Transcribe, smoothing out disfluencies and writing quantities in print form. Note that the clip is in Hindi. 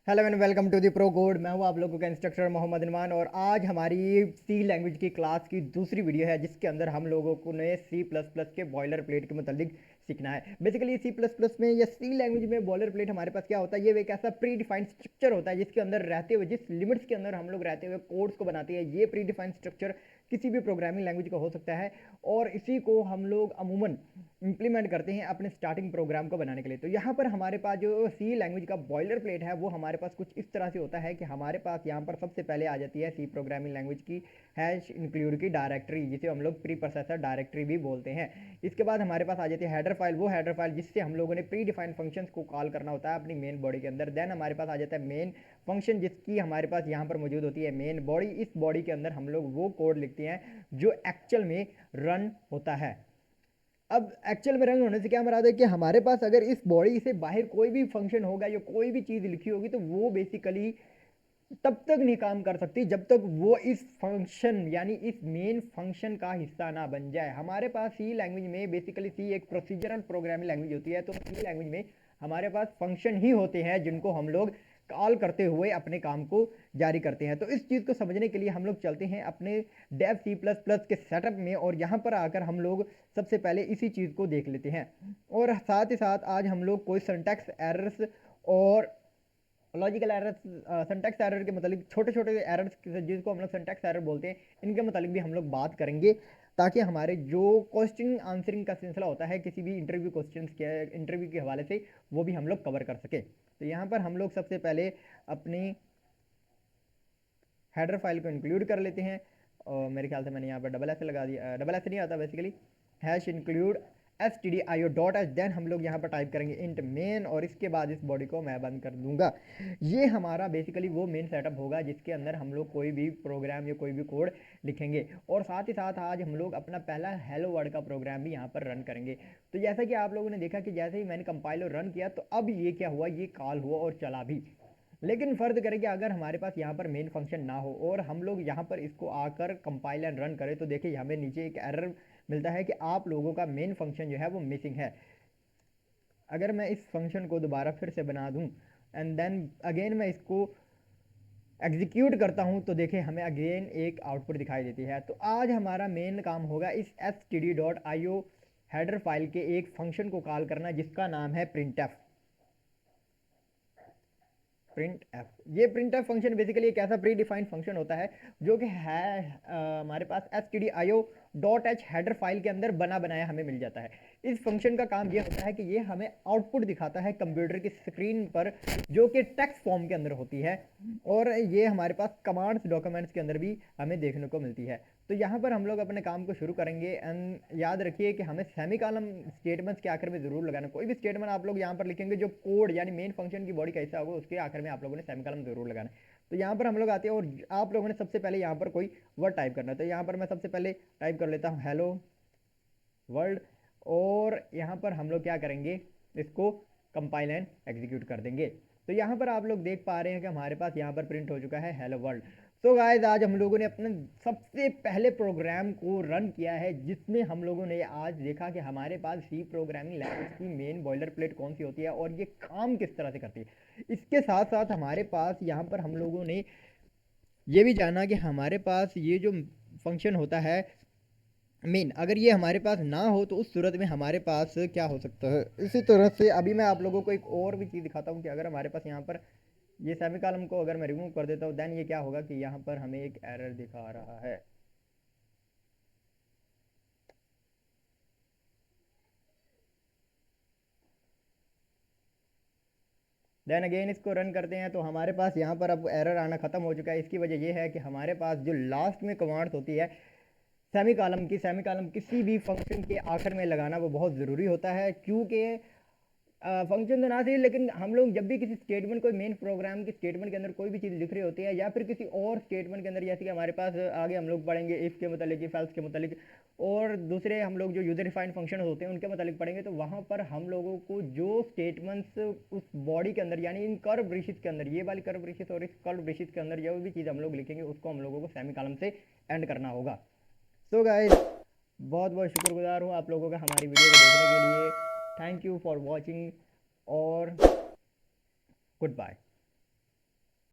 Hello and welcome to the pro code. मैं हूं आप लोगों का इंस्ट्रक्टर मोहम्मद इनमान और आज हमारी सी लैंग्वेज की क्लास की दूसरी वीडियो है जिसके अंदर हम लोगों को नए सी प्लस प्लस के बॉयलर प्लेट के मुतालिक सीखना है। बेसिकली सी प्लस प्लस में या सी लैंग्वेज में बॉयलर प्लेट हमारे पास क्या होता है, ये एक ऐसा प्री डिफाइंड स्ट्रक्चर होता है जिसके अंदर रहते हुए, जिस लिमिट्स के अंदर हम लोग रहते हुए कोड्स को बनाते हैं। ये प्री डिफाइंड स्ट्रक्चर किसी भी प्रोग्रामिंग लैंग्वेज का हो सकता है और इसी को हम लोग अमूमन इंप्लीमेंट करते हैं अपने स्टार्टिंग प्रोग्राम को बनाने के लिए। तो यहाँ पर हमारे पास जो सी लैंग्वेज का बॉयलर प्लेट है वो हमारे पास कुछ इस तरह से होता है कि हमारे पास यहाँ पर सबसे पहले आ जाती है सी प्रोग्रामिंग लैंग्वेज की हैश इंक्लूड की डायरेक्टरी, जिसे हम लोग प्री प्रोसेसर डायरेक्टरी भी बोलते हैं। इसके बाद हमारे पास आ जाती है हेडर फाइल, वो हेडर फाइल जिससे हम लोगों ने प्री डिफाइंड फंक्शंस को कॉल करना होता है अपनी मेन बॉडी के अंदर। देन हमारे पास आ जाता है मेन फंक्शन, जिसकी हमारे पास यहाँ पर मौजूद होती है मेन बॉडी। इस बॉडी के अंदर हम लोग वो कोड लिखते हैं जो एक्चुअल में रन होता है। अब एक्चुअल में रन होने से क्या मराद है कि हमारे पास अगर इस बॉडी से बाहर कोई भी फंक्शन होगा या कोई भी चीज़ लिखी होगी तो वो बेसिकली तब तक नहीं काम कर सकती जब तक वो इस फंक्शन यानी इस मेन फंक्शन का हिस्सा ना बन जाए। हमारे पास सी लैंग्वेज में बेसिकली सी एक प्रोसीजरल प्रोग्रामिंग लैंग्वेज होती है, तो सी लैंग्वेज में हमारे पास फंक्शन ही होते हैं जिनको हम लोग कॉल करते हुए अपने काम को जारी करते हैं। तो इस चीज़ को समझने के लिए हम लोग चलते हैं अपने डेव सी प्लस प्लस के सेटअप में और यहाँ पर आकर हम लोग सबसे पहले इसी चीज़ को देख लेते हैं। और साथ ही साथ आज हम लोग कोई सिंटैक्स एरर्स और लॉजिकल एरर्स, सिंटैक्स एरर के मतलब छोटे छोटे एरर्स जिसको हम लोग सिंटैक्स एरर बोलते हैं, इनके मतलब भी हम लोग बात करेंगे ताकि हमारे जो क्वेश्चन आंसरिंग का सिलसिला होता है किसी भी इंटरव्यू क्वेश्चन के इंटरव्यू के हवाले से वो भी हम लोग कवर कर सके। तो यहाँ पर हम लोग सबसे पहले अपनी हेडर फाइल को इंक्लूड कर लेते हैं और मेरे ख्याल से मैंने यहाँ पर डबल एस लगा दिया, डबल एस नहीं आता basically, hash include stdio.h। Then हम लोग यहाँ पर टाइप करेंगे इंट मेन और इसके बाद इस बॉडी को मैं बंद कर दूंगा। ये हमारा बेसिकली वो मेन सेटअप होगा जिसके अंदर हम लोग कोई भी प्रोग्राम या कोई भी कोड लिखेंगे। और साथ ही साथ आज हम लोग अपना पहला हेलो वर्ड का प्रोग्राम भी यहाँ पर रन करेंगे। तो जैसा कि आप लोगों ने देखा कि जैसे ही मैंने कंपाइल और रन किया तो अब ये क्या हुआ, ये कॉल हुआ और चला भी। लेकिन फ़र्ज करें कि अगर हमारे पास यहाँ पर मेन फंक्शन ना हो और हम लोग यहाँ पर इसको आकर कंपाइल एंड रन करें तो देखिए हमें नीचे एक एरर मिलता है कि आप लोगों का मेन फंक्शन जो है वो मिसिंग है। अगर मैं इस फंक्शन को दोबारा फिर से बना दूँ एंड देन अगेन मैं इसको एग्जीक्यूट करता हूँ तो देखिए हमें अगेन एक आउटपुट दिखाई देती है। तो आज हमारा मेन काम होगा इस std.io हेडर फाइल के एक फंक्शन को कॉल करना जिसका नाम है printf। प्रिंट एफ, ये प्रिंट एफ फंक्शन बेसिकली एक ऐसा प्री डिफाइंड फंक्शन होता है जो कि है हमारे पास stdio.h हेडर फाइल के अंदर बना बनाया हमें मिल जाता है। इस फंक्शन का काम ये होता है कि ये हमें आउटपुट दिखाता है कंप्यूटर की स्क्रीन पर जो कि टेक्स्ट फॉर्म के अंदर होती है और ये हमारे पास कमांड्स डॉक्यूमेंट्स के अंदर भी हमें देखने को मिलती है। तो यहाँ पर हम लोग अपने काम को शुरू करेंगे एंड याद रखिए कि हमें सेमीकॉलम स्टेटमेंट्स के आखिर में ज़रूर लगाना। कोई भी स्टेटमेंट आप लोग यहाँ पर लिखेंगे जो कोड यानी मेन फंक्शन की बॉडी का हिस्सा होगा उसके आखिर में आप लोगों ने सेमीकॉलम ज़रूर लगाना। तो यहाँ पर हम लोग आते हैं और आप लोगों ने सबसे पहले यहाँ पर कोई वर्ड टाइप करना है। तो यहाँ पर मैं सबसे पहले टाइप कर लेता हूँ हेलो वर्ल्ड और यहाँ पर हम लोग क्या करेंगे, इसको कंपाइल एंड एग्जीक्यूट कर देंगे। तो यहाँ पर आप लोग देख पा रहे हैं कि हमारे पास यहाँ पर प्रिंट हो चुका है हेलो वर्ल्ड। सो गाइस आज हम लोगों ने अपने सबसे पहले प्रोग्राम को रन किया है जिसमें हम लोगों ने आज देखा कि हमारे पास सी प्रोग्रामिंग लैंग्वेज की मेन बॉयलर प्लेट कौन सी होती है और ये काम किस तरह से करती है। इसके साथ साथ हमारे पास यहाँ पर हम लोगों ने ये भी जाना कि हमारे पास ये जो फंक्शन होता है मेन, अगर ये हमारे पास ना हो तो उस सूरत में हमारे पास क्या हो सकता है। इसी तरह से अभी मैं आप लोगों को एक और भी चीज़ दिखाता हूँ कि अगर हमारे पास यहाँ पर ये सेमी कॉलम को अगर मैं रिमूव कर देता हूँ देन ये क्या होगा कि यहाँ पर हमें एक एरर दिखा रहा है। देन अगेन इसको रन करते हैं तो हमारे पास यहाँ पर अब एरर आना ख़त्म हो चुका है। इसकी वजह यह है कि हमारे पास जो लास्ट में कमांड्स होती है सेमी कॉलम किसी भी फंक्शन के आखिर में लगाना वो बहुत ज़रूरी होता है क्योंकि फंक्शन तो ना सही लेकिन हम लोग जब भी किसी स्टेटमेंट कोई मेन प्रोग्राम की स्टेटमेंट के अंदर कोई भी चीज़ लिख रही होती है या फिर किसी और स्टेटमेंट के अंदर, जैसे कि हमारे पास आगे हम लोग पढ़ेंगे इफ़ के मतलब, इफ एल्स के मतलब और दूसरे हम लोग जो यूजर डिफाइंड फंक्शन होते हैं उनके मतलब पढ़ेंगे, तो वहाँ पर हम लोगों को जो स्टेटमेंट्स उस बॉडी के अंदर यानी इन कर्व ब्रेसिस के अंदर, ये वाली कर्व ब्रेसिस और इस कर्व ब्रेसिस के अंदर जो भी चीज़ हम लोग लिखेंगे उसको हम लोगों को सेमी कॉलम से एंड करना होगा। सो गाइस बहुत बहुत शुक्रगुजार हूँ आप लोगों का हमारी वीडियो को देखने के लिए। थैंक यू फॉर वॉचिंग और गुड बाय।